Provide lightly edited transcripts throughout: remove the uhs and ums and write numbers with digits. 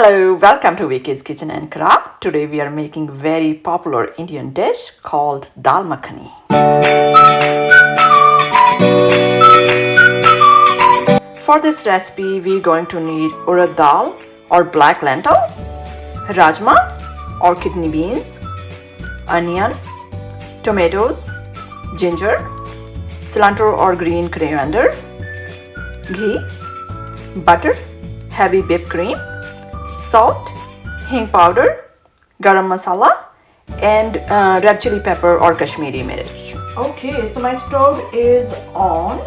Hello, welcome to Vicky's Kitchen and Craft. Today we are making very popular Indian dish called Dal Makhani. For this recipe, we're going to need Urad Dal or black lentil, Rajma or kidney beans, onion, tomatoes, ginger, cilantro or green coriander, ghee, butter, heavy whipped cream, salt, Heeng powder, Garam Masala, and red chili pepper or Kasmiri Mirch. Okay, so my stove is on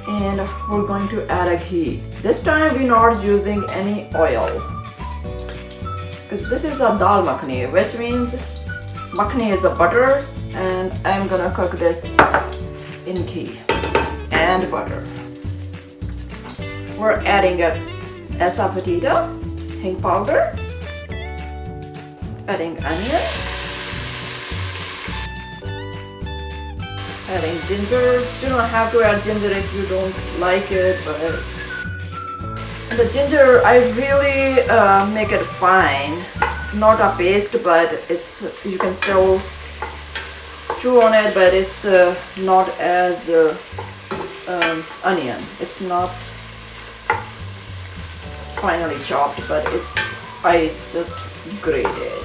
and we're going to add a ghee. This time we're not using any oil because this is a Dal Makhani, which means makhani is a butter, and I'm gonna cook this in ghee and butter. We're adding a Asafoetida, Heeng powder, adding onion, adding ginger. You don't have to add ginger if you don't like it, but the ginger I really make it fine, not a paste, but it's you can still chew on it, but it's not as onion. It's not finely chopped, but I just grated.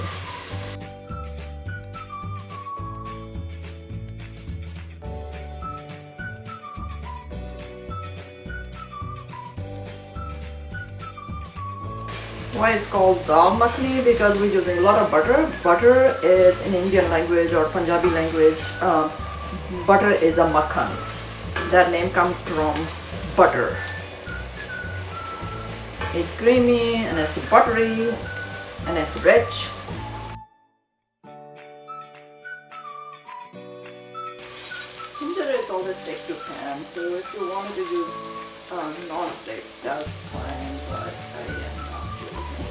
Why it's called Dal Makhani? Because we're using a lot of butter. Butter is in Indian language or Punjabi language. Butter is a makhan. That name comes from butter. It's creamy and it's buttery and it's rich. Ginger is always stick to pan, so if you wanted to use non-stick, that's fine, but I am not using.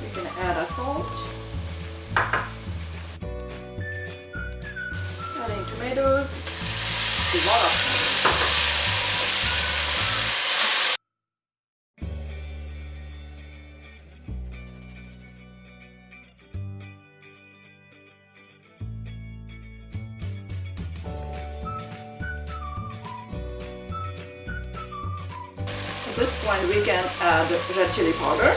We can add a salt, adding tomatoes, a lot of tomatoes. At this point we can add red chili powder,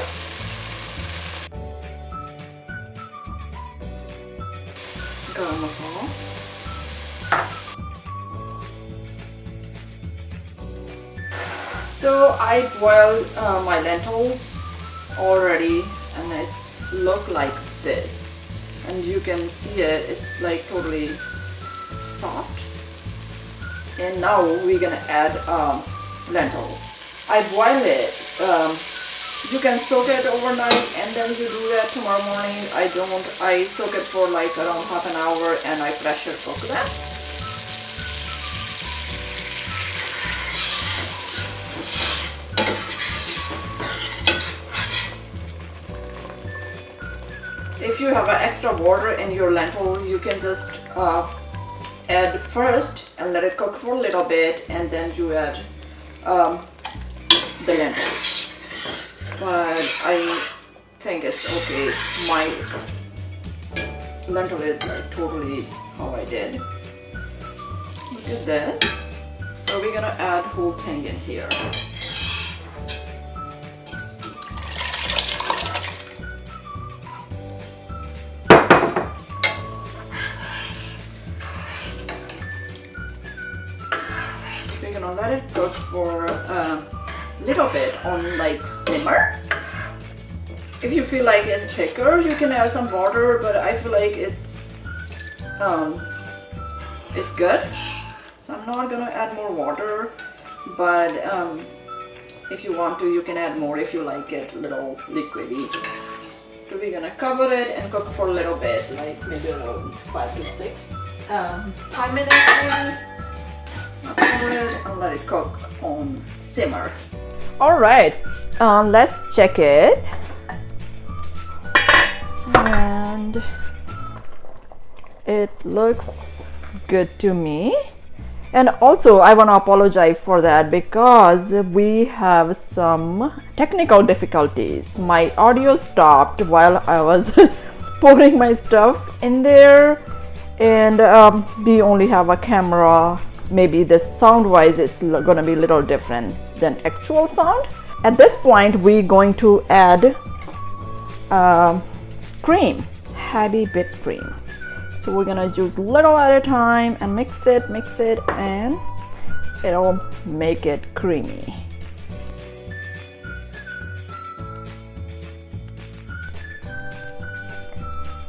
Garam Masala, so I boiled my lentil already and it's look like this, and you can see it's like totally soft. And now we're gonna add lentil. I boil it. You can soak it overnight and then you do that tomorrow morning. I don't. I soak it for like around half an hour and I pressure cook that. If you have extra water in your lentil, you can just add first and let it cook for a little bit, and then you add the lentils. But I think it's okay. My lentil is like totally how I did. Look at this. So we're gonna add whole thing in here. We're gonna let it cook for a little bit on like simmer. If you feel like it's thicker, you can add some water, but I feel like it's good, so I'm not gonna add more water. But if you want to, you can add more if you like it a little liquidy. So we're gonna cover it and cook for a little bit, like maybe around 5 to 5 minutes maybe. Let's cover it and let it cook on simmer. Alright, let's check it. And it looks good to me. And also I want to apologize for that because we have some technical difficulties. My audio stopped while I was pouring my stuff in there, and we only have a camera. Maybe the sound wise it's gonna be a little different than actual sound. At this point we're going to add cream, heavy whipped cream. So we're gonna use little at a time and mix it, and it'll make it creamy.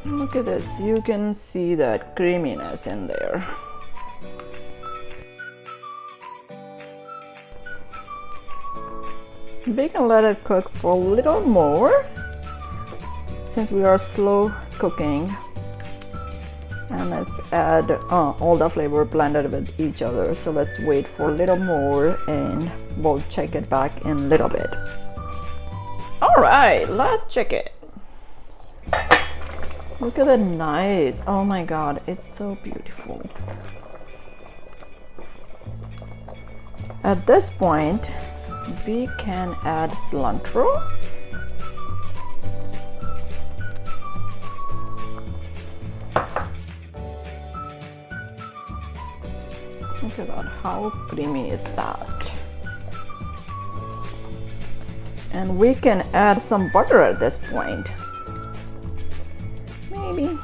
Look at this, you can see that creaminess in there. We can let it cook for a little more since we are slow cooking. And let's add all the flavor blended with each other. So let's wait for a little more and we'll check it back in a little bit. All right, let's check it. Look at that, nice. Oh my God, it's so beautiful. At this point, we can add cilantro. Look at that, how creamy is that? And we can add some butter at this point. Maybe.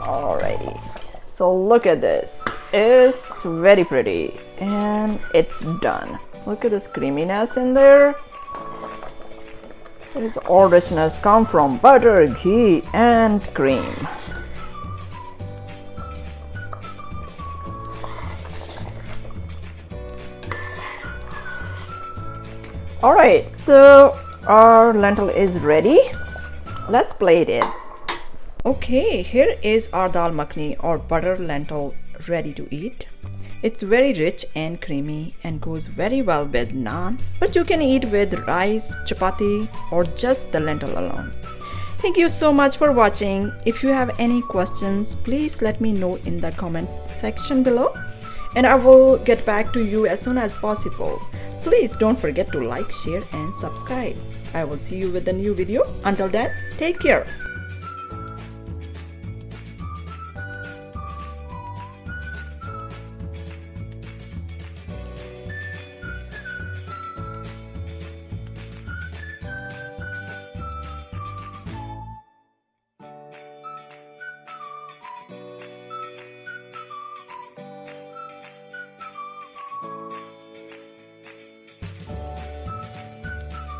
Alrighty, so look at this. It's very pretty and it's done. Look at this creaminess in there. This all richness come from butter, ghee, and cream. Alright, so our lentil is ready. Let's plate it. Okay, here is our dal makhani or butter lentil ready to eat. It's very rich and creamy and goes very well with naan, but you can eat with rice, chapati, or just the lentil alone. Thank you so much for watching. If you have any questions, please let me know in the comment section below, and I will get back to you as soon as possible. Please don't forget to like, share, and subscribe. I will see you with a new video. Until then, take care.